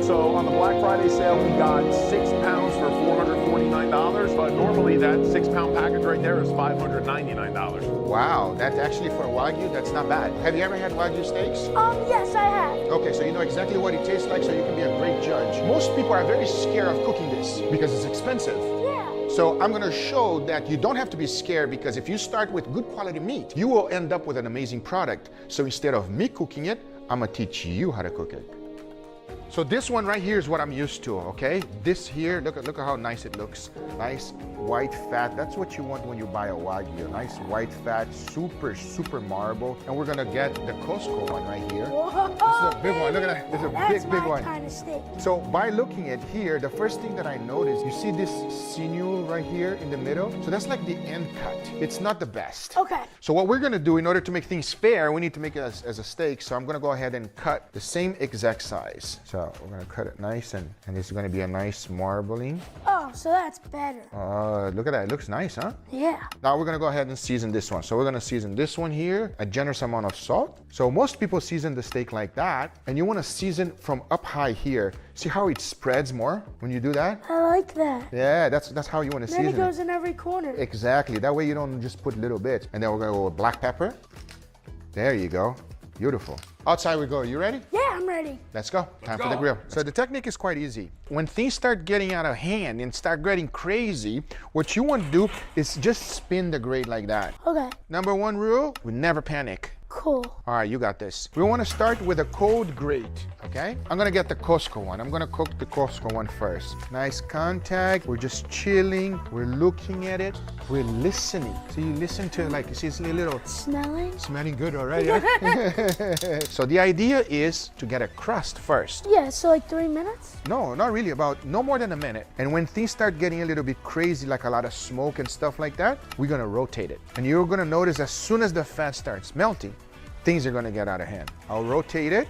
So on the Black Friday sale, we got 6 pounds for $449, but normally that 6-pound package right there is $599. Wow, that's actually for Wagyu, that's not bad. Have you ever had Wagyu steaks? Yes, I have. Okay, so you know exactly what it tastes like, so you can be a great judge. Most people are very scared of cooking this because it's expensive. Yeah. So I'm gonna show that you don't have to be scared, because if you start with good quality meat, you will end up with an amazing product. So instead of me cooking it, I'm gonna teach you how to cook it. So this one right here is what I'm used to, okay? This here, look at how nice it looks. Nice white fat. That's what you want when you buy a Wagyu. Nice white fat, super marble. And we're gonna get the Costco one right here. Whoa, This is a big one. Look at that. This is a that's big my one. kind of steak. So by looking at here, the first thing that I noticed, you see this sinew right here in the middle? So that's like the end cut. It's not the best. Okay. So what we're gonna do, in order to make things fair, we need to make it as a steak. So I'm gonna go ahead and cut the same exact size. So we're gonna cut it nice, and it's gonna be a nice marbling. Oh, so that's better. Look at that, it looks nice, huh? Yeah. Now we're gonna go ahead and season this one. So we're gonna season this one here, a generous amount of salt. So most people season the steak like that, and you wanna season from up high here. See how it spreads more when you do that? I like that. Yeah, that's how you wanna Then season it goes in every corner. Exactly, that way you don't just put little bits. And then we're gonna go with black pepper. There you go, beautiful. Outside we go, you ready? Yeah, I'm ready. Let's go. Time for the grill. So the technique is quite easy. When things start getting out of hand and start getting crazy, what you want to do is just spin the grate like that. Okay. Number one rule, we never panic. Cool. All right, you got this. We want to start with a cold grate, okay? I'm gonna get the Costco one. I'm gonna cook the Costco one first. Nice contact. We're just chilling. We're looking at it. We're listening. So you listen to, like, you see it's a little smelling good already. Right? So the idea is to get a crust first. Yeah, so like 3 minutes? No, not really, about no more than a minute. And when things start getting a little bit crazy, like a lot of smoke and stuff like that, we're gonna rotate it. And you're gonna notice as soon as the fat starts melting, things are gonna get out of hand. I'll rotate it.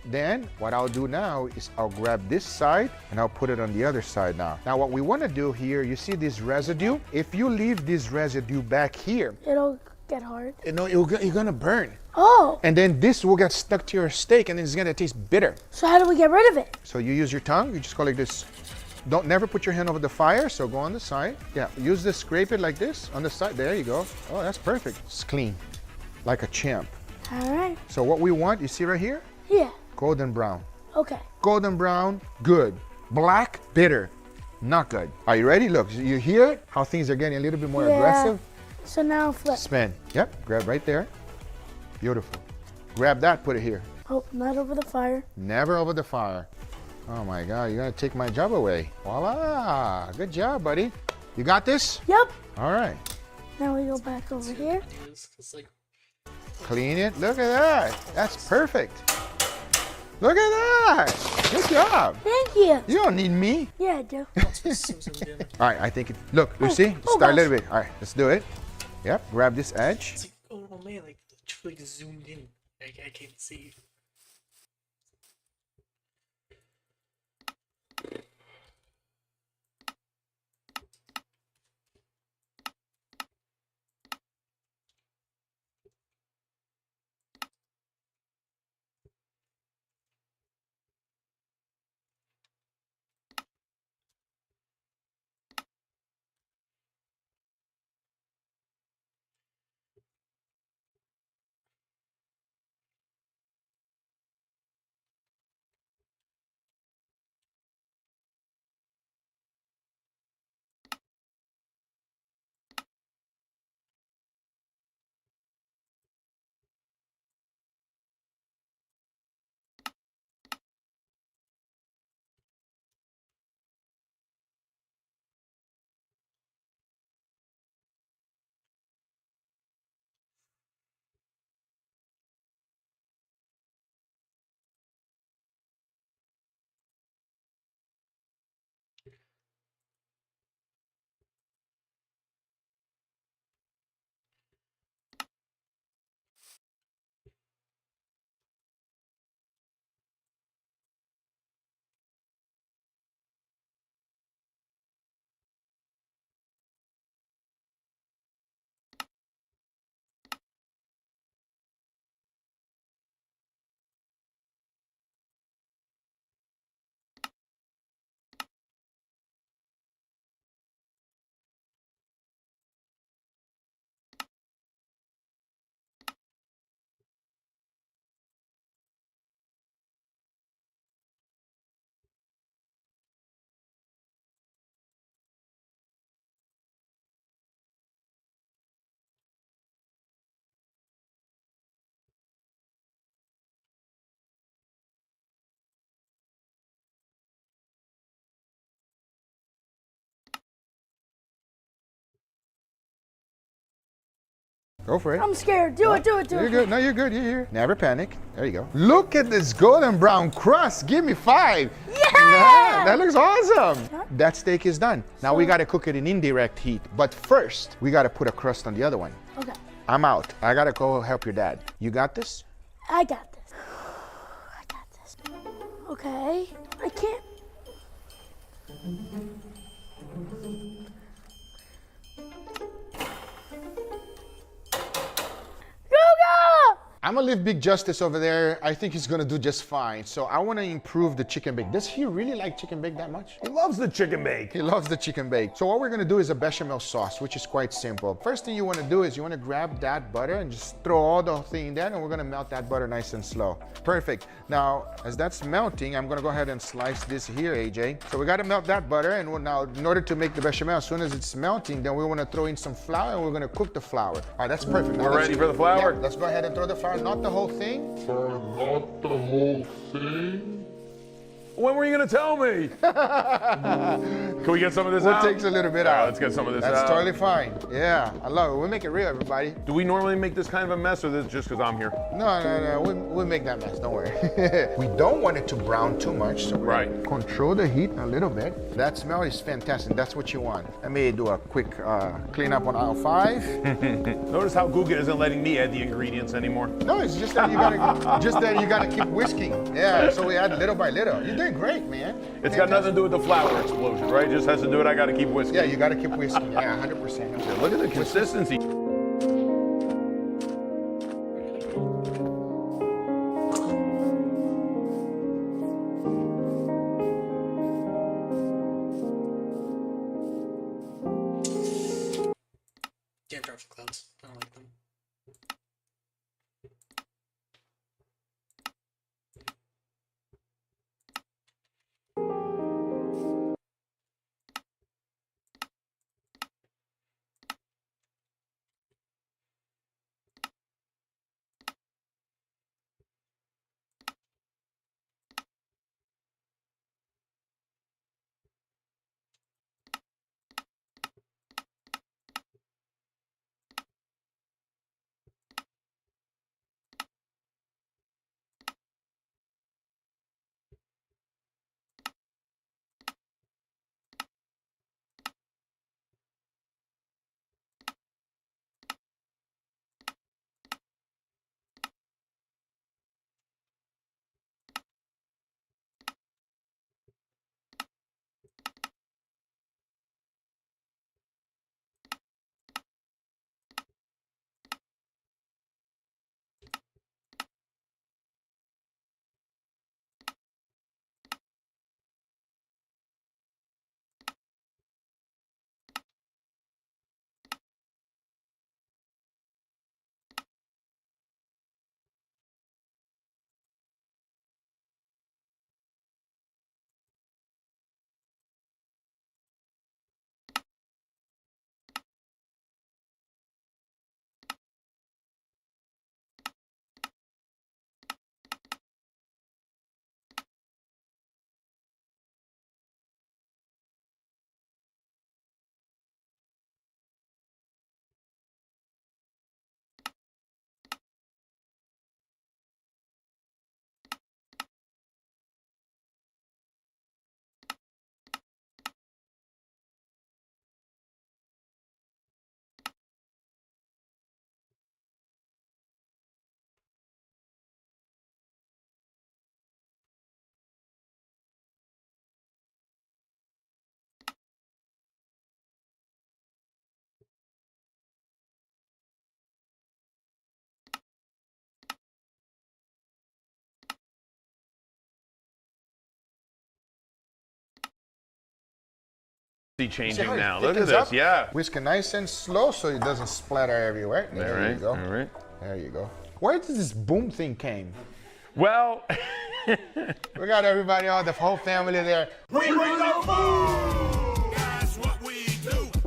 Then what I'll do now is I'll grab this side and I'll put it on the other side now. Now what we wanna do here, you see this residue? If you leave this residue back here, It'll get hard. you're gonna burn. Oh. And then this will get stuck to your steak and it's gonna taste bitter. So how do we get rid of it? So you use your tongue, you just go like this. Never put your hand over the fire, so go on the side. Yeah, use this, scrape it like this on the side. There you go. Oh, that's perfect. It's clean, like a champ. All right. So what we want, you see right here? Yeah. Golden brown. Okay. Golden brown, good. Black, bitter, not good. Are you ready? Look, you hear how things are getting a little bit more aggressive? So now flip. Spin. Yep, grab right there. Beautiful. Grab that, put it here. Oh, not over the fire. Never over the fire. Oh my God, you're gonna take my job away. Voila, good job, buddy. You got this? Yep. All right. Now we go back over here. Clean it, look at that. That's perfect. Look at that, good job. Thank you. You don't need me. Yeah, I do. All right, I think look, Lucy, oh start a gosh. little bit. All right, let's do it. Yep, grab this edge. It's like, oh man, like zoomed in. I can't see. Go for it. I'm scared. Do it. You're good. No, you're good. You're here. Never panic. There you go. Look at this golden brown crust. Give me 5. Yeah! That looks awesome. That steak is done. Now we got to cook it in indirect heat. But first, we got to put a crust on the other one. Okay. I'm out. I got to go help your dad. You got this? I got this. I got this. Okay. I can't. Google! I'm gonna leave Big Justice over there. I think he's gonna do just fine. So I wanna improve the chicken bake. Does he really like chicken bake that much? He loves the chicken bake. He loves the chicken bake. So what we're gonna do is a bechamel sauce, which is quite simple. First thing you wanna do is you wanna grab that butter and just throw all the thing in there, and we're gonna melt that butter nice and slow. Perfect. Now, as that's melting, I'm gonna go ahead and slice this here, AJ. So we gotta melt that butter, and now in order to make the bechamel, as soon as it's melting, then we wanna throw in some flour, and we're gonna cook the flour. All right, that's perfect. Now We're ready for the flour? Yeah, let's go ahead and throw the flour, not the whole thing. Not the whole thing. When were you gonna tell me? Can we get some of this It out? takes a little bit All right, out. let's get some of this That's out. totally fine. Yeah, I love it. We make it real, everybody. Do we normally make this kind of a mess, or this just because I'm here? No. We make that mess. Don't worry. We don't want it to brown too much, so we Right. control the heat a little bit. That smell is fantastic. That's what you want. Let me do a quick clean up on aisle 5. Notice how Guga isn't letting me add the ingredients anymore. No, it's just that you gotta keep whisking. Yeah, so we add little by little. You're doing great, man. It's got nothing to do with the flour explosion, right? It just has to do with I gotta keep whisking. Yeah, you gotta keep whisking. Yeah, 100%. Look at the consistency. Can't drop the clouds. I don't like them. Changing how it now. Look at thickens this. up? Yeah. Whisk it nice and slow so it doesn't splatter everywhere. There you go. All right. There you go. Where did this boom thing came? Well, We got everybody on, the whole family there.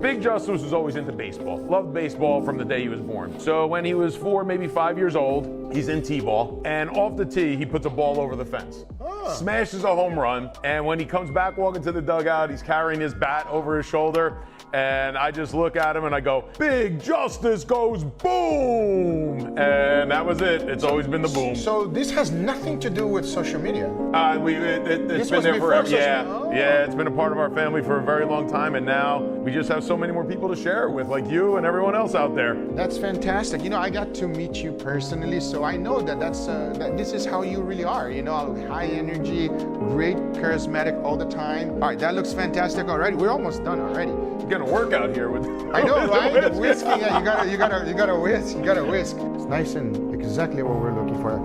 Big Justice was always into baseball. Loved baseball from the day he was born. So when he was 4, maybe 5 years old, he's in T-ball. And off the tee, he puts a ball over the fence. Smashes a home run. And when he comes back walking to the dugout, he's carrying his bat over his shoulder. and I just look at him and I go, Big Justice goes boom, and that was it. It's always been the boom. So this has nothing to do with social media. It's been there forever. Yeah, it's been a part of our family for a very long time, and now we just have so many more people to share it with, like you and everyone else out there. That's fantastic. You know, I got to meet you personally, so I know that that this is how you really are. You know, high energy, great, charismatic all the time. All right, that looks fantastic already. We're almost done already. Getting a workout here with. I know, right? The whisking. Yeah, you gotta whisk. You gotta whisk. It's nice and exactly what we're looking for.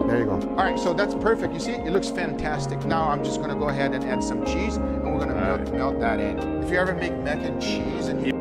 There you go. All right, so that's perfect. You see, it looks fantastic. Now I'm just gonna go ahead and add some cheese, and we're gonna melt that in. If you ever make mac and cheese and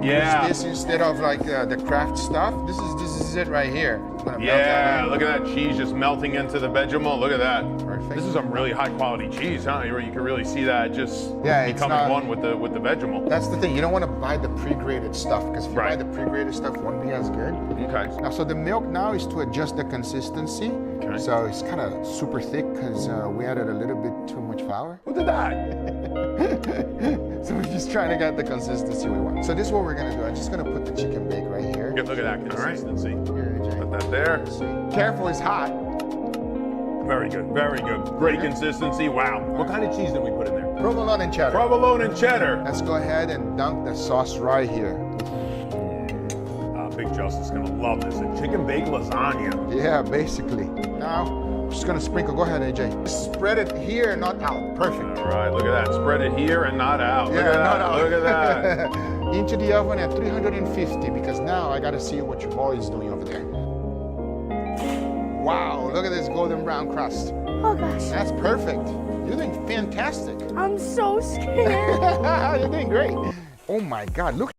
Yeah. this instead of like the Kraft stuff. This is it right here. I'm gonna melt Yeah, that in. look at that cheese just melting into the vegetable. Look at that. Perfect. This is some really high quality cheese, huh? Where you can really see that just It's becoming not- one with the vegetable. That's the thing. You don't want to buy the pre-grated stuff because if you buy Right. the pre-grated stuff, it won't be as good. Okay. Now, so the milk now is to adjust the consistency. Okay. So it's kind of super thick because we added a little bit too much flour. Look at that. So we're just trying to get the consistency we want. So this is what we're gonna do. I'm just gonna put the chicken bake right here. Look at that consistency. Here, AJ. Put that there. Careful, it's hot. Very good, very good. Great consistency. Wow. What kind of cheese did we put in there? Provolone and cheddar. Provolone and cheddar. Let's go ahead and dunk the sauce right here. Big Justice is gonna love this. A chicken baked lasagna. Yeah, basically. Now, I'm just gonna sprinkle. Go ahead, AJ. Spread it here, not out. Perfect. All right, look at that. Spread it here and not out. Look Yeah, at not that. out. Look at that. Into the oven at 350 because now I gotta see what your boy is doing over there. Wow, look at this golden brown crust. Oh gosh, That's perfect. You're doing fantastic. I'm so scared. You're doing great. Oh my God, look.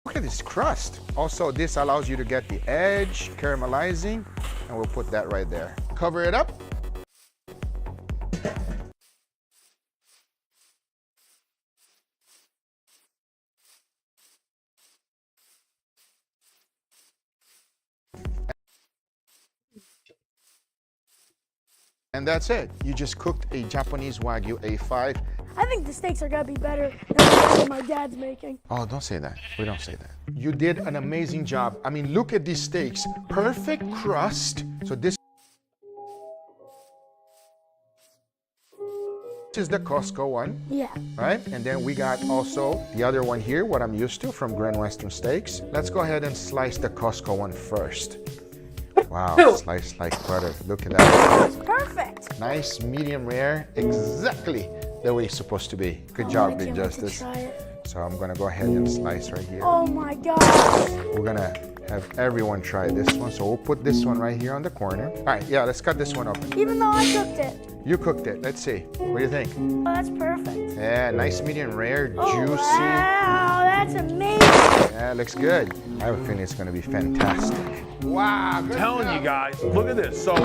Look at this crust. Also, this allows you to get the edge caramelizing, and we'll put that right there. Cover it up. And that's it. You just cooked a Japanese Wagyu A5. I think the steaks are gonna be better than what my dad's making. Oh, don't say that. We don't say that. You did an amazing job. I mean, look at these steaks. Perfect crust. So this is the Costco one, Yeah. right? And then we got also the other one here, what I'm used to from Grand Western Steaks. Let's go ahead and slice the Costco one first. Wow, slice like butter. Look at that. Perfect. Nice, medium rare, exactly the way it's supposed to be. Good Oh, I job, can't Big wait to Justice. try it. So I'm gonna go ahead and slice right here. Oh my gosh. We're gonna have everyone try this one. So we'll put this one right here on the corner. All right, yeah, let's cut this one open. Even though I cooked it. You cooked it. Let's see. What do you think? Oh, that's perfect. Yeah, nice medium rare, Oh, juicy. wow, that's amazing. Yeah, looks good. I have a feeling it's gonna be fantastic. Wow, good Telling stuff. you guys, look at this. So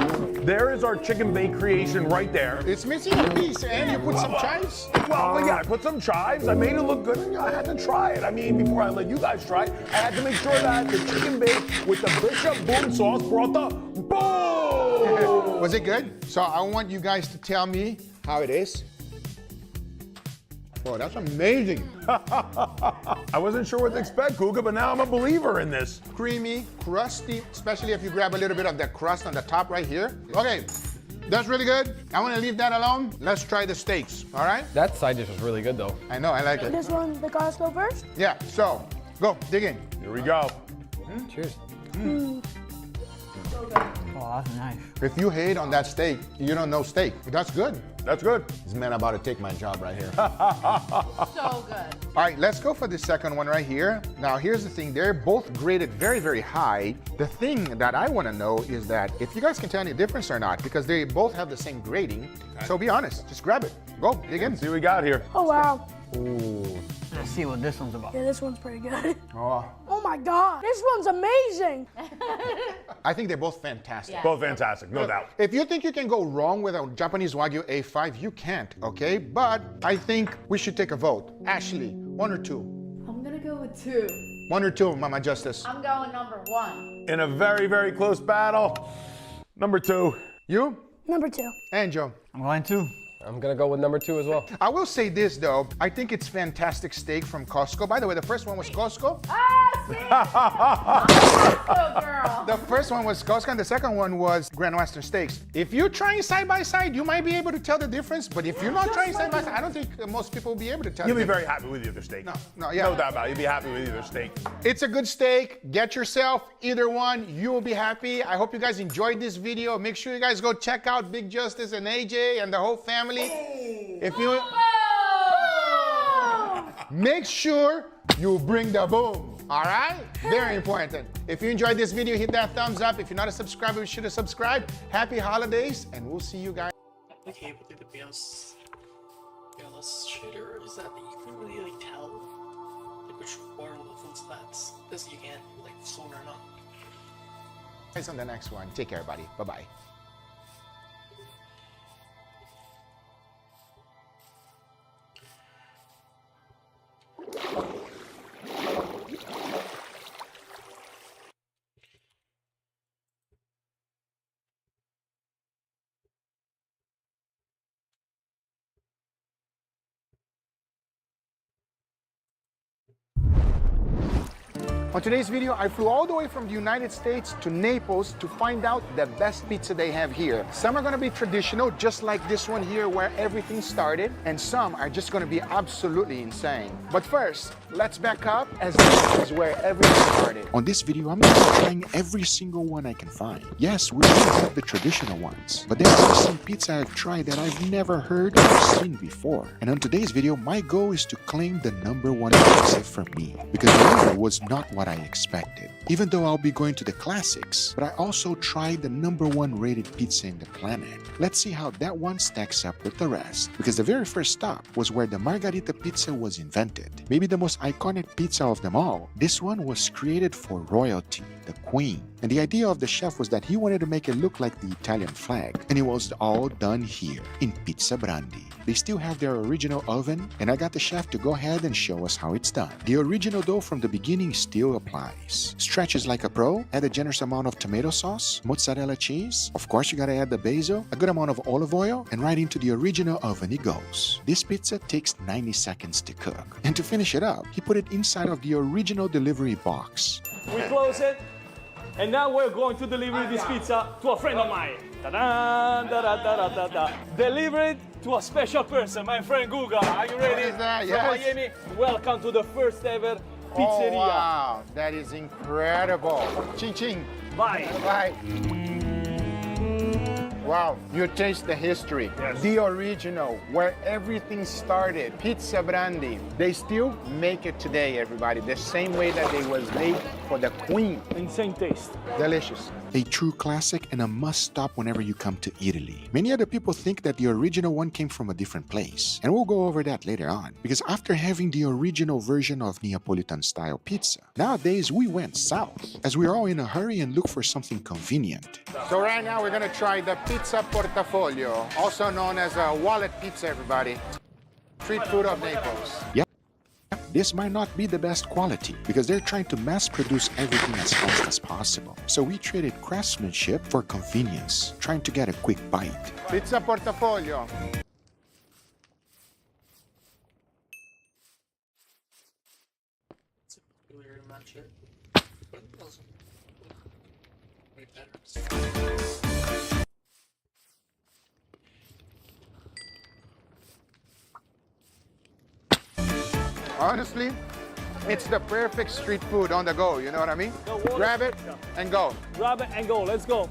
there is our chicken bake creation right there. It's missing a piece, and you put some chives. Well, yeah, I put some chives. I made it look good, and I had to try it. I mean, before I let you guys try it, I had to make sure that the chicken bake with the Bishop Boom sauce brought the boom. Was it good? So I want you guys to tell me how it is. Oh, that's amazing. I wasn't sure what to expect, Kuga, but now I'm a believer in this. Creamy, crusty, especially if you grab a little bit of that crust on the top right here. Okay, that's really good. I want to leave that alone. Let's try the steaks, all right? That side dish was really good though. I know, I like it. This one, the Costco first? Yeah, so go, dig in. Here we go. Cheers. Oh, that's nice. If you hate on that steak, you don't know steak. But that's good. That's good. This man about to take my job right here. So good. All right, let's go for the second one right here. Now, here's the thing. They're both graded very, very high. The thing that I want to know is that if you guys can tell any difference or not, because they both have the same grading. So be honest. Just grab it. Go, dig in. See what we got here. Oh, wow. Ooh. Let's see what this one's about. Yeah, this one's pretty good. Oh, Oh my God, this one's amazing. I think they're both fantastic. Yeah. Both fantastic, no doubt. If you think you can go wrong with a Japanese Wagyu A5, you can't, okay? But I think we should take a vote. Ashley, 1 or 2? I'm gonna go with 2. 1 or 2, Mama Justice. I'm going number 1. In a very, very close battle, number 2. You? Number 2. And Joe. I'm going to. I'm gonna go with number 2 as well. I will say this though, I think it's fantastic steak from Costco. By the way, the first one was Costco. Go girl. The first one was Costco and the second one was Grand Western Steaks. If you're trying side by side, you might be able to tell the difference, but if you're not trying side by side, I don't think most people will be able to tell You'll the be difference. very happy with either steak. No, yeah. No doubt about it. You'll be happy with either steak. It's a good steak. Get yourself either one. You will be happy. I hope you guys enjoyed this video. Make sure you guys go check out Big Justice and AJ and the whole family. If you make sure you bring the boom. All right? Very important. If you enjoyed this video, hit that thumbs up. If you're not a subscriber, you should have subscribed. Happy holidays, and we'll see you guys. Like able to do the BLS shader is that you can really like tell like which water levels that's you can't like float or not. On the next one. Take care, buddy. Bye-bye. On today's video, I flew all the way from the United States to Naples to find out the best pizza they have here. Some are gonna be traditional, just like this one here where everything started, and some are just gonna be absolutely insane. But first, let's back up, as this is where everything started. On this video, I'm gonna be trying every single one I can find. Yes, we do have the traditional ones, but there are some pizza I've tried that I've never heard or seen before. And on today's video, my goal is to claim the #1 pizza for me, because the other was not what I expected. Even though I'll be going to the classics, but I also tried the #1 rated pizza in the planet. Let's see how that one stacks up with the rest, because the very first stop was where the margarita pizza was invented. Maybe the most iconic pizza of them all. This one was created for royalty, the queen. And the idea of the chef was that he wanted to make it look like the Italian flag. And it was all done here in Pizza Brandi. They still have their original oven, and I got the chef to go ahead and show us how it's done. The original dough from the beginning still applies. Stretches like a pro, add a generous amount of tomato sauce, mozzarella cheese, of course you gotta add the basil, a good amount of olive oil, and right into the original oven it goes. This pizza takes 90 seconds to cook. And to finish it up, he put it inside of the original delivery box. We close it, and now we're going to deliver this pizza to a friend of mine. Ta-da, da-da-da-da-da-da. Deliver it to a special person, my friend Guga. Are you ready? What is that? From Yes. Miami, welcome to the first ever Oh, pizzeria. wow, that is incredible. Ching ching. Bye. Bye. Wow, you taste the history. Yes. The original, where everything started. Pizza Brandi. They still make it today, everybody, the same way that they was made for the queen. Insane taste. Delicious. A true classic and a must-stop whenever you come to Italy. Many other people think that the original one came from a different place, and we'll go over that later on, because after having the original version of Neapolitan-style pizza, nowadays we went south, as we are all in a hurry and look for something convenient. So right now we're gonna try the pizza portafoglio, also known as a wallet pizza, everybody. Street food of Naples. Yep. This might not be the best quality because they're trying to mass produce everything as fast as possible. So we traded craftsmanship for convenience, trying to get a quick bite. Pizza portafoglio. Weird, I'm not sure. But it doesn't way better. Honestly, it's the perfect street food on the go, you know what I mean? Grab it and go. Grab it and go. Let's go.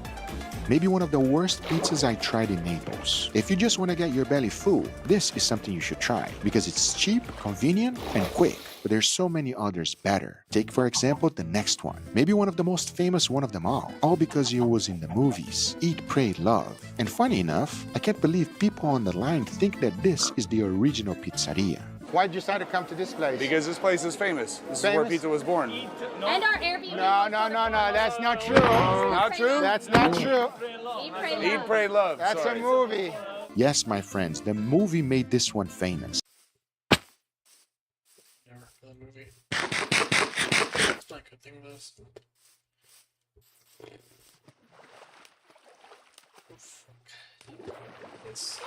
Maybe one of the worst pizzas I tried in Naples. If you just want to get your belly full, this is something you should try because it's cheap, convenient, and quick. But there's so many others better. Take, for example, the next one. Maybe one of the most famous one of them all because it was in the movies, Eat, Pray, Love. And funny enough, I can't believe people on the line think that this is the original pizzeria. Why'd you decide to come to this place? Because this place is famous. This is where pizza was born. And our Airbnb. No, that's not true. Not true? That's not true. Eat, pray, love. That's Sorry. a movie. Yes, my friends, the movie made this one famous. Never for the movie. That's not a good thing with this. Oh, fuck. It's...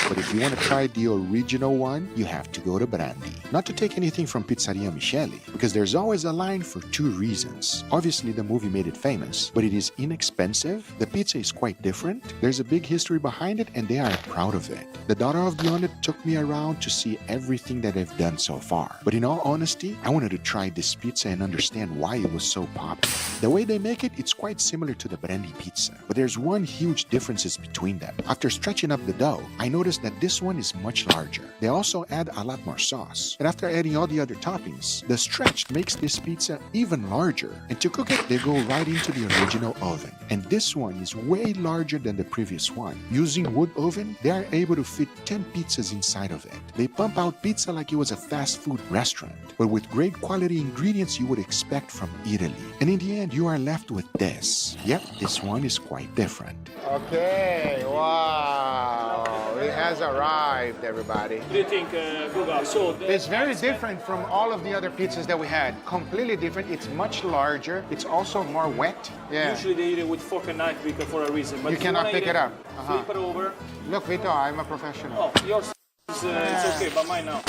But if you want to try the original one, you have to go to Brandi. Not to take anything from Pizzeria Michele, because there's always a line for two reasons. Obviously, the movie made it famous, but it is inexpensive, the pizza is quite different, there's a big history behind it, and they are proud of it. The daughter of the owner took me around to see everything that they've done so far. But in all honesty, I wanted to try this pizza and understand why it was so popular. The way they make it, it's quite similar to the Brandi pizza, but there's one huge difference between them. After stretching up the dough, I noticed that this one is much larger. They also add a lot more sauce. And after adding all the other toppings, the stretch makes this pizza even larger. And to cook it, they go right into the original oven. And this one is way larger than the previous one. Using wood oven, they are able to fit 10 pizzas inside of it. They pump out pizza like it was a fast food restaurant, but with great quality ingredients you would expect from Italy. And in the end, you are left with this. Yep, this one is quite different. Okay, wow. It has arrived, everybody. What do you think, Guga? So It's very different from all of the other pizzas that we had. Completely different. It's much larger. It's also more wet. Yeah. usually they eat it with fork and knife because for a reason. But You if cannot wanna pick eat it up. Flip it over. Look, Vito, I'm a professional. Oh, yours is it's okay, but mine now.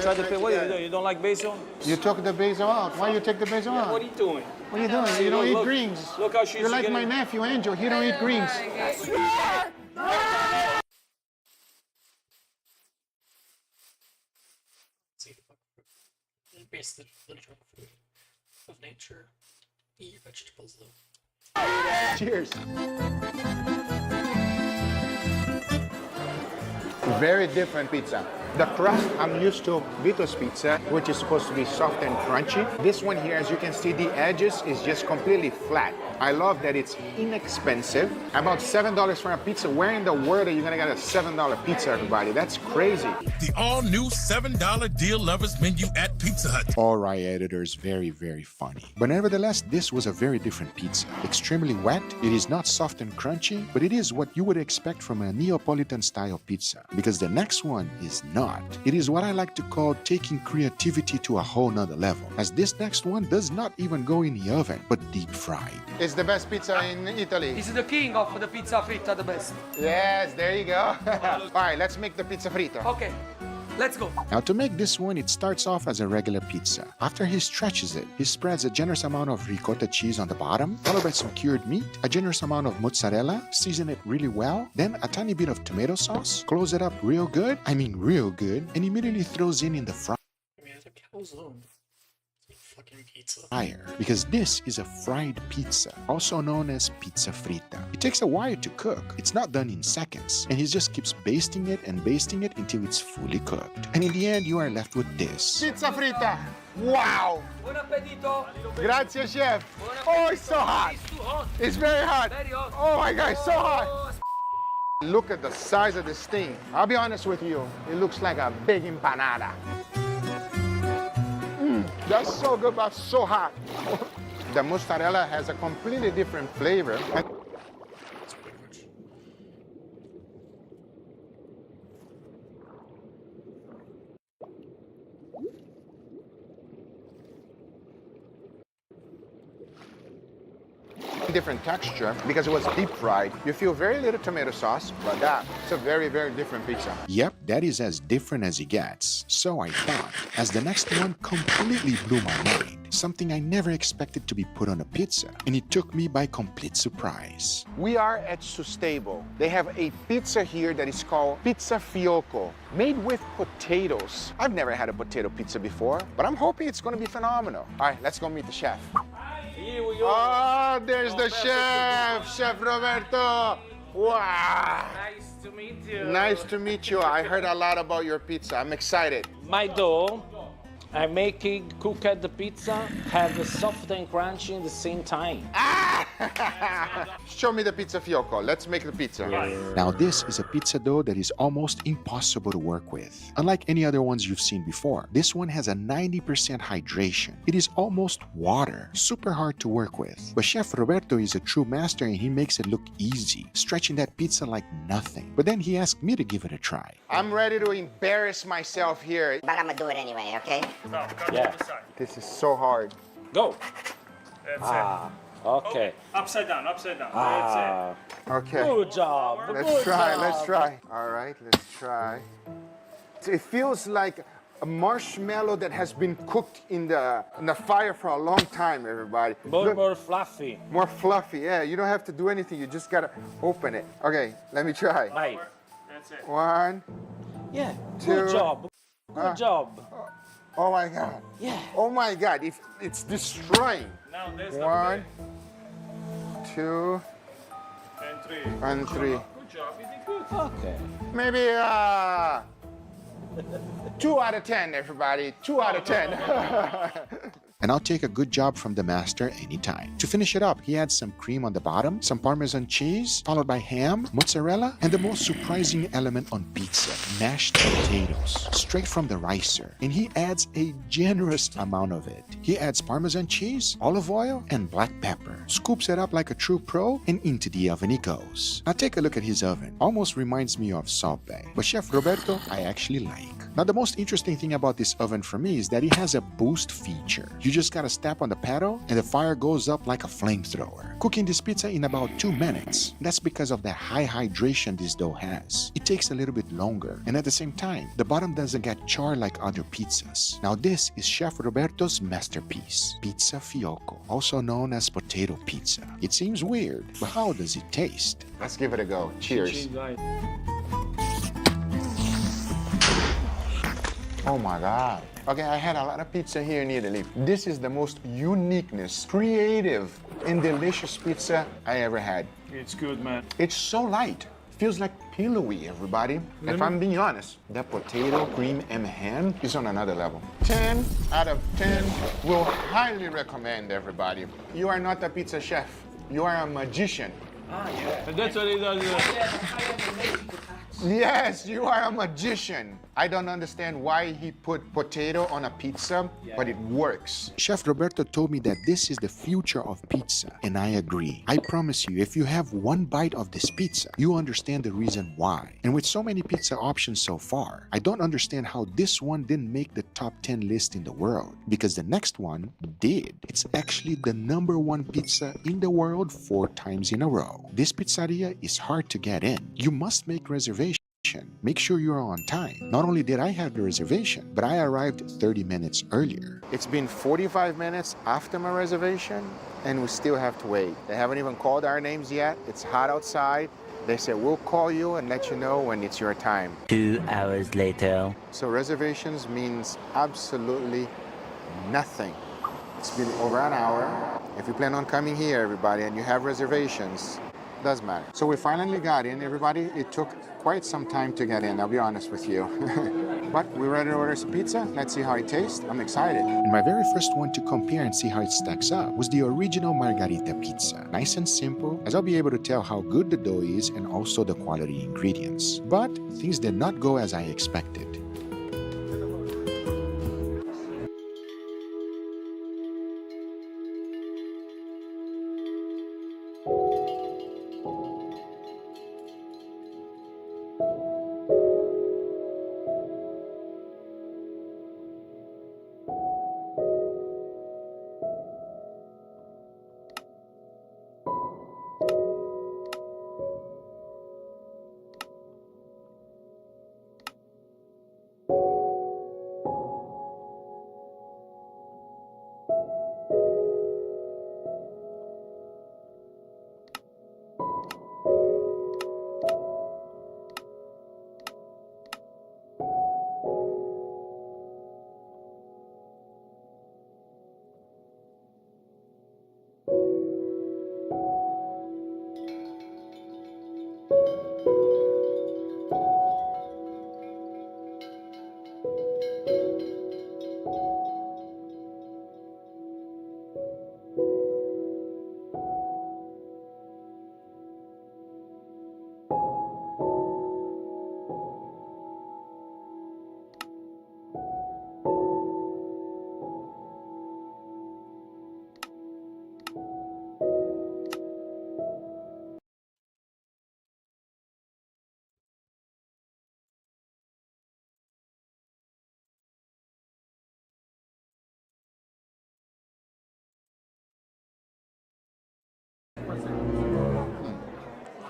Try the what do you do? You don't like basil? You took the basil out. Why you take the basil out? What are you doing? What are you doing? You don't eat Look, greens. Look how she's You're like my getting... nephew, Angel. He don't eat greens. Embrace the literal food of nature. Eat your vegetables though. Cheers. Very different pizza. The crust, I'm used to Vito's pizza, which is supposed to be soft and crunchy. This one here, as you can see, the edges is just completely flat. I love that it's inexpensive. About $7 for a pizza. Where in the world are you gonna get a $7 pizza, everybody? That's crazy. The all-new $7 deal lovers menu at Pizza Hut. All right, editors, very, very funny. But nevertheless, this was a very different pizza. Extremely wet. It is not soft and crunchy, but it is what you would expect from a Neapolitan-style pizza. Because the next one is not. It is what I like to call taking creativity to a whole nother level, as this next one does not even go in the oven, but deep fried. It's the best pizza in Italy. This is the king of the pizza fritta, the best. Yes, there you go. All right, let's make the pizza frita. Okay, let's go. Now to make this one, it starts off as a regular pizza. After he stretches it, he spreads a generous amount of ricotta cheese on the bottom, followed by some cured meat, a generous amount of mozzarella, season it really well, then a tiny bit of tomato sauce, close it up real good, real good, and immediately throws in the fryer. I mean, it's a calzone. It's fucking pizza. Because this is a fried pizza, also known as pizza frita. It takes a while to cook. It's not done in seconds, and he just keeps basting it until it's fully cooked. And in the end, you are left with this. Pizza frita! Wow! Buon appetito. Grazie, chef. Oh, it's so hot. It's too hot. It's very hot. Very hot. Oh my God, it's so hot. Look at the size of this thing. I'll be honest with you. It looks like a big empanada. That's so good, but so hot. The mozzarella has a completely different flavor. It's pretty much. Different texture because it was deep fried. You feel very little tomato sauce, but it's a very, very different pizza. Yep, that is as different as it gets. So I thought, as the next one completely blew my mind. Something I never expected to be put on a pizza, and it took me by complete surprise. We are at Sustable. They have a pizza here that is called pizza fiocco, made with potatoes. I've never had a potato pizza before, but I'm hoping it's going to be phenomenal. All right, let's go meet the chef. Here we go. Oh, there's the chef, Chef Roberto. Wow. Nice to meet you. Nice to meet you. I heard a lot about your pizza. I'm excited. My dough, I make it, cook at the pizza, have the soft and crunchy at the same time. Show me the pizza fiocco. Let's make the pizza. Now this is a pizza dough that is almost impossible to work with. Unlike any other ones you've seen before, this one has a 90% hydration. It is almost water, super hard to work with. But Chef Roberto is a true master and he makes it look easy, stretching that pizza like nothing. But then he asked me to give it a try. I'm ready to embarrass myself here. But I'm gonna do it anyway, okay? No, cut Yeah. to the side. This is so hard. Go. That's Ah, okay. Upside down, upside down. That's Okay. Good job. Let's good try, job. let's try. All right, let's try. It feels like a marshmallow that has been cooked in the fire for a long time, everybody. More fluffy. More fluffy, yeah. You don't have to do anything. You just gotta open it. Okay, let me try. Right. it. That's it. One. Yeah. Two. Good job. Good job. Oh my God. Yeah. Oh my God, it's destroying. Now there's One, the two, and three. and three. Good Good job. You did good. Okay. Maybe 2 out of 10, everybody. 2 out of 10. And I'll take a good job from the master anytime. To finish it up, he adds some cream on the bottom, some Parmesan cheese, followed by ham, mozzarella, and the most surprising element on pizza, mashed potatoes, straight from the ricer. And he adds a generous amount of it. He adds Parmesan cheese, olive oil, and black pepper, scoops it up like a true pro, and into the oven he goes. Now take a look at his oven. Almost reminds me of Salt Bae, but Chef Roberto I actually like. Now the most interesting thing about this oven for me is that it has a boost feature. You just gotta step on the pedal and the fire goes up like a flamethrower. Cooking this pizza in about 2 minutes. That's because of the high hydration this dough has. It takes a little bit longer, and at the same time, the bottom doesn't get charred like other pizzas. Now this is Chef Roberto's masterpiece, Pizza Fiocco, also known as potato pizza. It seems weird, but how does it taste? Let's give it a go. Cheers. Oh my God. Okay, I had a lot of pizza here in Italy. This is the most uniqueness, creative, and delicious pizza I ever had. It's good, man. It's so light. Feels like pillowy, everybody. If I'm being honest, the potato, cream, and ham is on another level. 10 out of 10 will highly recommend, everybody. You are not a pizza chef. You are a magician. And that's what he does. Yes, you are a magician. I don't understand why he put potato on a pizza, but it works. Chef Roberto told me that this is the future of pizza, and I agree. I promise you, if you have one bite of this pizza, you understand the reason why. And with so many pizza options so far, I don't understand how this one didn't make the top 10 list in the world, because the next one did. It's actually the #1 pizza in the world 4 times in a row. This pizzeria is hard to get in. You must make reservations. Make sure you're on time. Not only did I have the reservation, but I arrived 30 minutes earlier. It's been 45 minutes after my reservation, and we still have to wait. They haven't even called our names yet. It's hot outside. They said, we'll call you and let you know when it's your time. 2 hours later. So reservations means absolutely nothing. It's been over an hour. If you plan on coming here, everybody, and you have reservations, doesn't matter. So we finally got in, everybody. It took quite some time to get in, I'll be honest with you. But we're ready to order some pizza. Let's see how it tastes. I'm excited. And my very first one to compare and see how it stacks up was the original margarita pizza. Nice and simple, as I'll be able to tell how good the dough is and also the quality ingredients. But things did not go as I expected.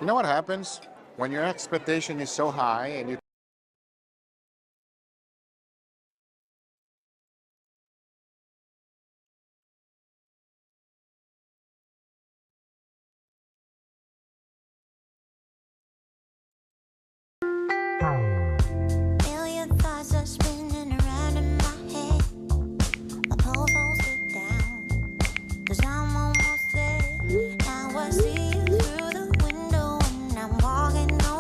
You know what happens when your expectation is so high and you Now I see you through the window and I'm walking on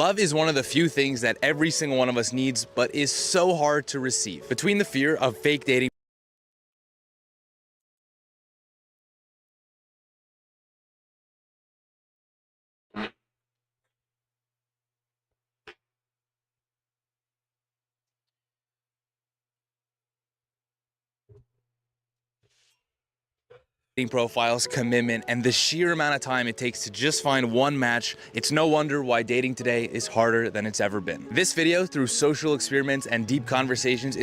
Love is one of the few things that every single one of us needs, but is so hard to receive. Between the fear of fake dating profiles, commitment, and the sheer amount of time it takes to just find one match, it's no wonder why dating today is harder than it's ever been. This video, through social experiments and deep conversations,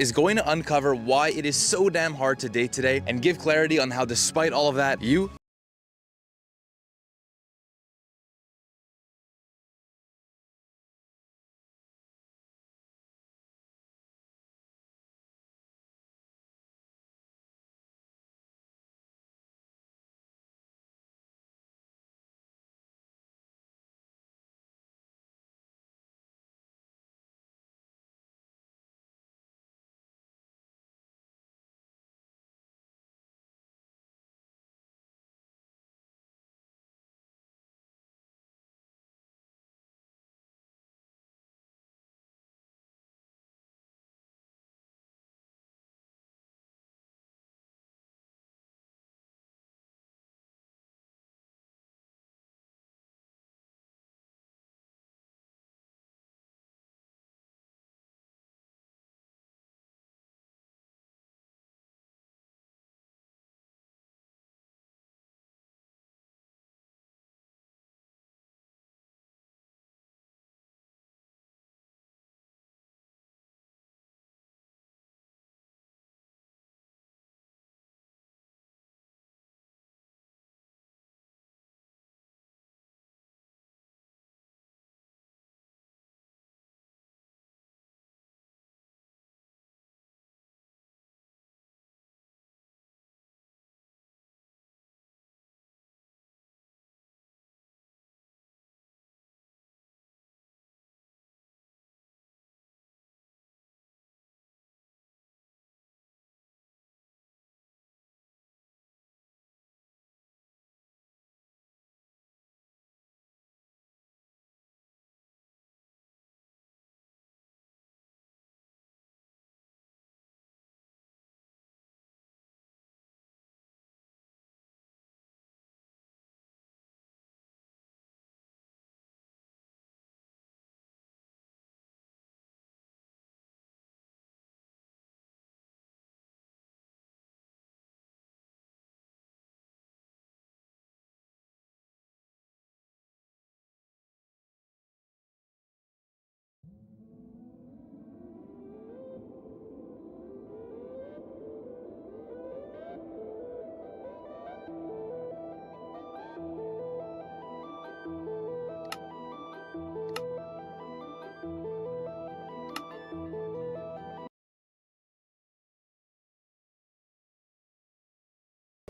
is going to uncover why it is so damn hard to date today and give clarity on how, despite all of that, you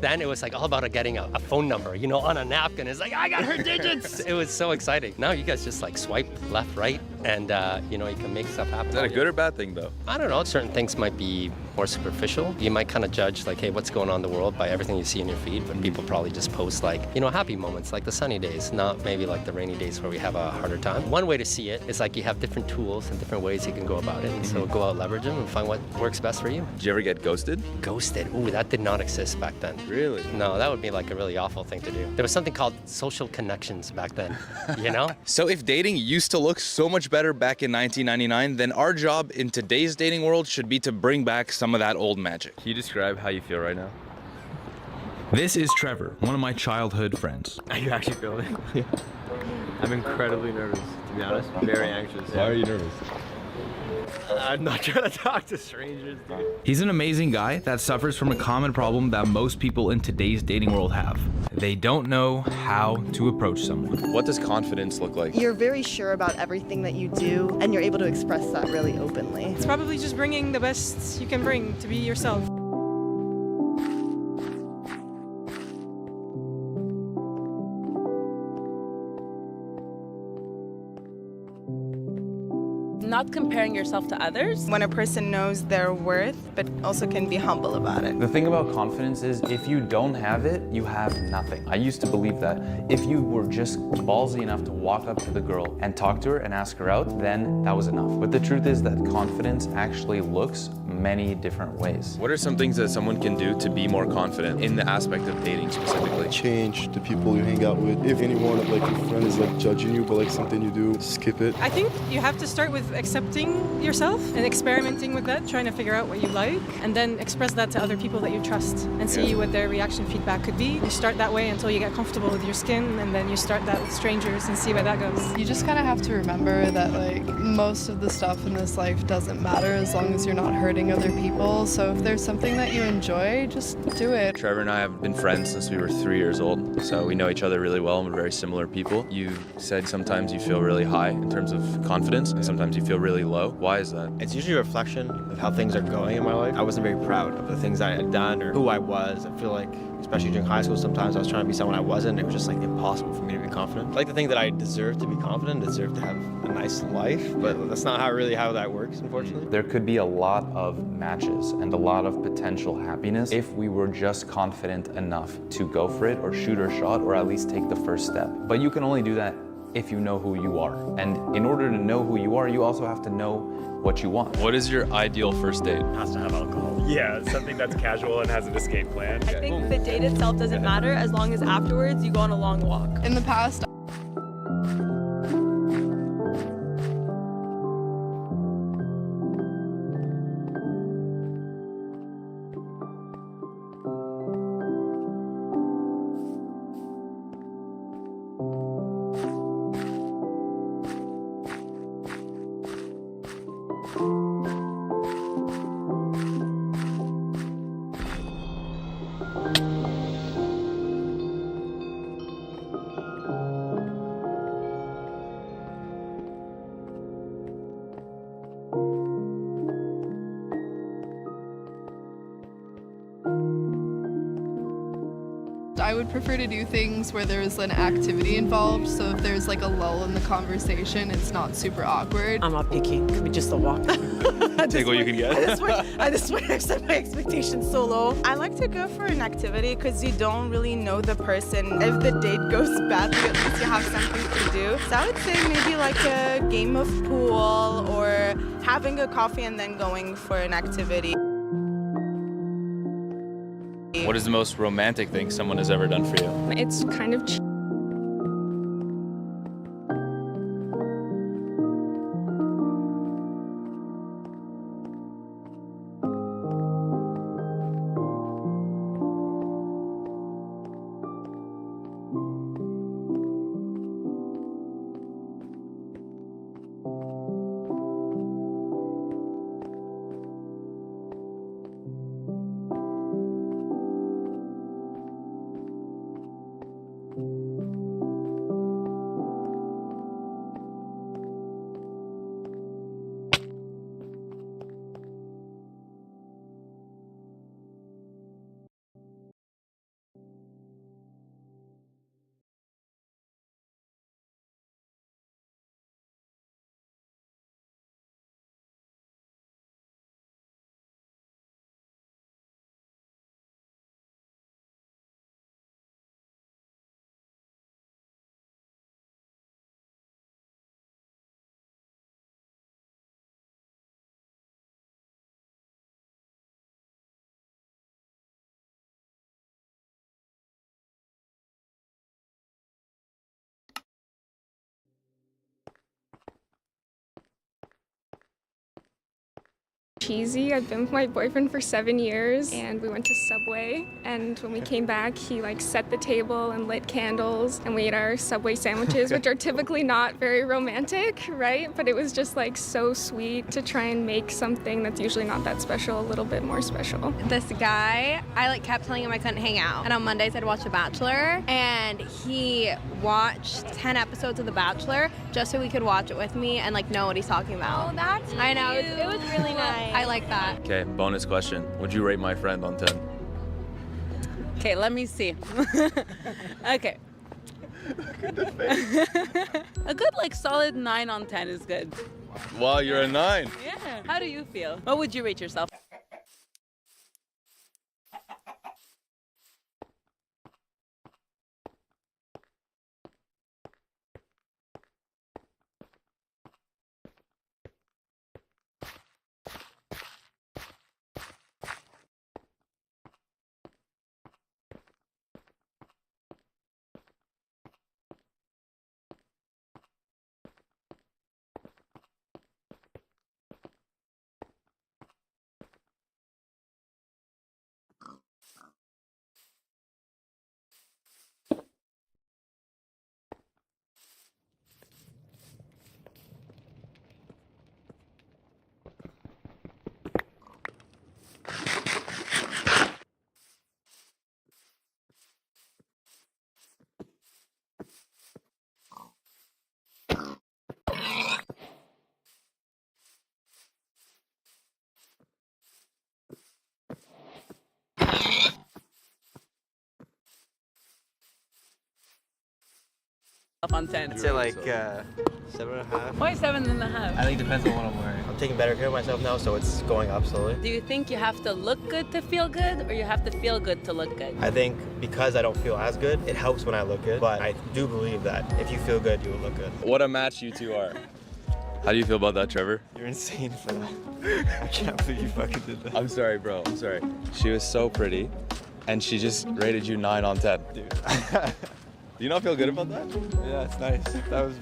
Then it was like all about getting a phone number, you know, on a napkin. It's like, I got her digits. It was so exciting. Now you guys just like swipe left, right, and you know, you can make stuff happen. Is that a good or bad thing though? I don't know. Certain things might be more superficial. You might kind of judge like, hey, what's going on in the world by everything you see in your feed, but people probably just post like, you know, happy moments, like the sunny days, not maybe like the rainy days where we have a harder time. One way to see it is like you have different tools and different ways you can go about it. And so go out, leverage them, and find what works best for you. Did you ever get ghosted? Ghosted? Ooh, that did not exist back then. Really? No, that would be like a really awful thing to do. There was something called social connections back then, you know? So if dating used to look so much better back in 1999, then our job in today's dating world should be to bring back some of that old magic. Can you describe how you feel right now? This is Trevor, one of my childhood friends. Are you actually feeling it? I'm incredibly nervous, to be honest. Very anxious. Why are you nervous? I'm not trying to talk to strangers, dude. He's an amazing guy that suffers from a common problem that most people in today's dating world have. They don't know how to approach someone. What does confidence look like? You're very sure about everything that you do, and you're able to express that really openly. It's probably just bringing the best you can bring to be yourself. Not comparing yourself to others. When a person knows their worth, but also can be humble about it. The thing about confidence is if you don't have it, you have nothing. I used to believe that if you were just ballsy enough to walk up to the girl and talk to her and ask her out, then that was enough. But the truth is that confidence actually looks many different ways. What are some things that someone can do to be more confident in the aspect of dating specifically? Change the people you hang out with. If anyone of like your friend is like judging you for like something you do, skip it. I think you have to start with accepting yourself and experimenting with that, trying to figure out what you like, and then express that to other people that you trust and see what their reaction feedback could be. You start that way until you get comfortable with your skin, and then you start that with strangers and see where that goes. You just kind of have to remember that like most of the stuff in this life doesn't matter as long as you're not hurting other people. So if there's something that you enjoy, just do it. Trevor and I have been friends since we were 3 years old, so we know each other really well and we're very similar people. You said sometimes you feel really high in terms of confidence, and sometimes you feel really low. Why is that? It's usually a reflection of how things are going in my life. I wasn't very proud of the things I had done or who I was. I feel like, especially during high school, sometimes I was trying to be someone I wasn't. It was just like impossible for me to be confident. I like to think that I deserve to be confident, deserve to have a nice life, but that's not how that works, unfortunately. There could be a lot of matches and a lot of potential happiness if we were just confident enough to go for it or shoot our shot or at least take the first step. But you can only do that if you know who you are. And in order to know who you are, you also have to know what you want. What is your ideal first date? It has to have alcohol. Yeah, something that's casual and has an escape plan. I think the date itself doesn't matter as long as afterwards you go on a long walk. In the past, I would prefer to do things where there's an activity involved, so if there's like a lull in the conversation, it's not super awkward. I'm not picky, it could be just a walk. Take what you can get. I swear I set my expectations so low. I like to go for an activity because you don't really know the person. If the date goes badly, at least you have something to do. So I would say maybe like a game of pool or having a coffee and then going for an activity. What is the most romantic thing someone has ever done for you? It's kind of cheap. Cheesy. I've been with my boyfriend for 7 years and we went to Subway, and when we came back he like set the table and lit candles and we ate our Subway sandwiches, which are typically not very romantic, right? But it was just like so sweet to try and make something that's usually not that special a little bit more special. This guy, I like kept telling him I couldn't hang out, and on Mondays I'd watch The Bachelor, and he watched 10 episodes of The Bachelor just so he could watch it with me and like know what he's talking about. Oh, that's I know, it was really nice. I like that. Okay, bonus question. Would you rate my friend on 10? Okay, let me see. Okay. A good like solid 9 on 10 is good. Wow, you're a 9. Yeah. How do you feel? What would you rate yourself? On 10. I'd say like 7.5. Why 7.5? I think it depends on what I'm wearing. I'm taking better care of myself now, so it's going up slowly. Do you think you have to look good to feel good, or you have to feel good to look good? I think because I don't feel as good, it helps when I look good. But I do believe that if you feel good, you will look good. What a match you two are. How do you feel about that, Trevor? You're insane for that. I can't believe you fucking did that. I'm sorry, bro. I'm sorry. She was so pretty, and she just rated you 9 on 10. Dude. Do you not feel good about that? Yeah, it's nice. That was.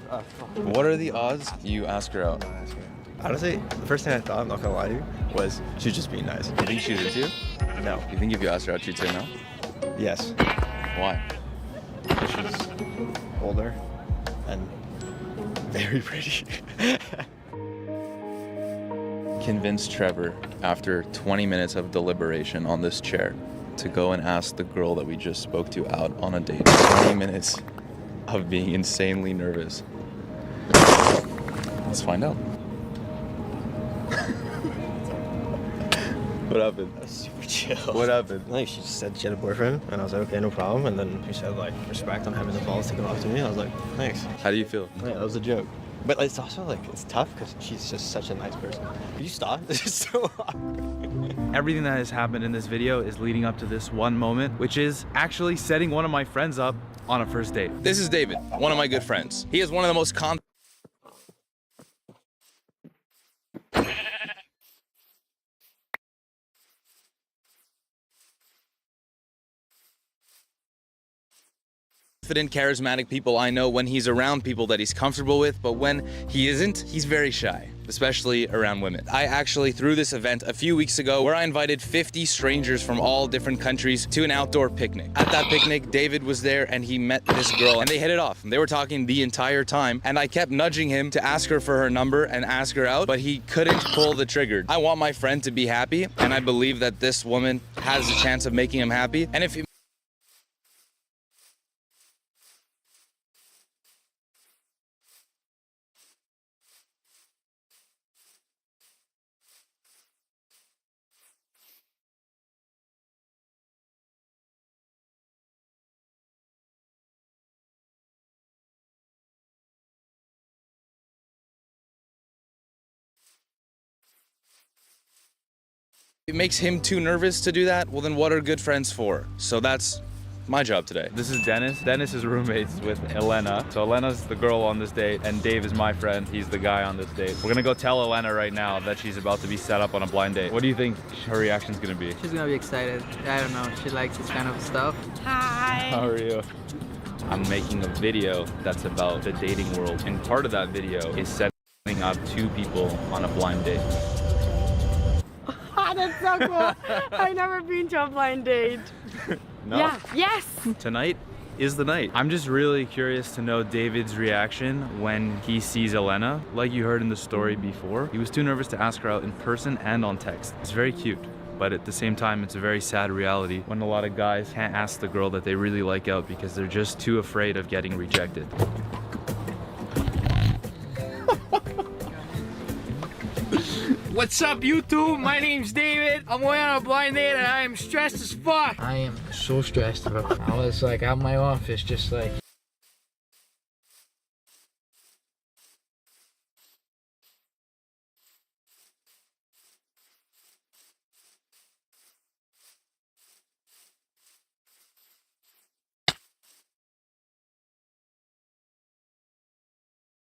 What are the odds you ask her out? Honestly, the first thing I thought, I'm not gonna lie to you, was she's just being nice. You think she's into you? No. You think if you asked her out, she'd say no? Yes. Why? She's older and very pretty. Convince Trevor, after 20 minutes of deliberation on this chair, to go and ask the girl that we just spoke to out on a date. 20 minutes of being insanely nervous. Let's find out. What happened? That was super chill. What happened? Like, she just said she had a boyfriend, and I was like, okay, no problem. And then she said, like, respect on having the balls taken off to me. I was like, thanks. How do you feel? Yeah, that was a joke. But it's also, like, it's tough because she's just such a nice person. Could you stop? This is so awkward. Everything that has happened in this video is leading up to this one moment, which is actually setting one of my friends up on a first date. This is David, one of my good friends. He is one of the most confident charismatic people I know when he's around people that he's comfortable with, but when he isn't, he's very shy, especially around women. I actually threw this event a few weeks ago where I invited 50 strangers from all different countries to an outdoor picnic. At that picnic, David was there and he met this girl and they hit it off. They were talking the entire time and I kept nudging him to ask her for her number and ask her out, but he couldn't pull the trigger. I want my friend to be happy and I believe that this woman has a chance of making him happy. And if it makes him too nervous to do that, well then what are good friends for? So that's my job today. This is Dennis. Dennis is roommates with Elena. So Elena's the girl on this date and Dave is my friend. He's the guy on this date. We're gonna go tell Elena right now that she's about to be set up on a blind date. What do you think her reaction's gonna be? She's gonna be excited. I don't know, she likes this kind of stuff. Hi. How are you? I'm making a video that's about the dating world, and part of that video is setting up two people on a blind date. that's so cool. I've never been to a blind date. No? Yeah, yes. Tonight is the night. I'm just really curious to know David's reaction when he sees Elena. Like you heard in the story before, he was too nervous to ask her out in person and on text. It's very cute, but at the same time, it's a very sad reality when a lot of guys can't ask the girl that they really like out because they're just too afraid of getting rejected. What's up, YouTube? My name's David. I'm going on a blind date and I am stressed as fuck. I am so stressed, bro. I was like out of my office just like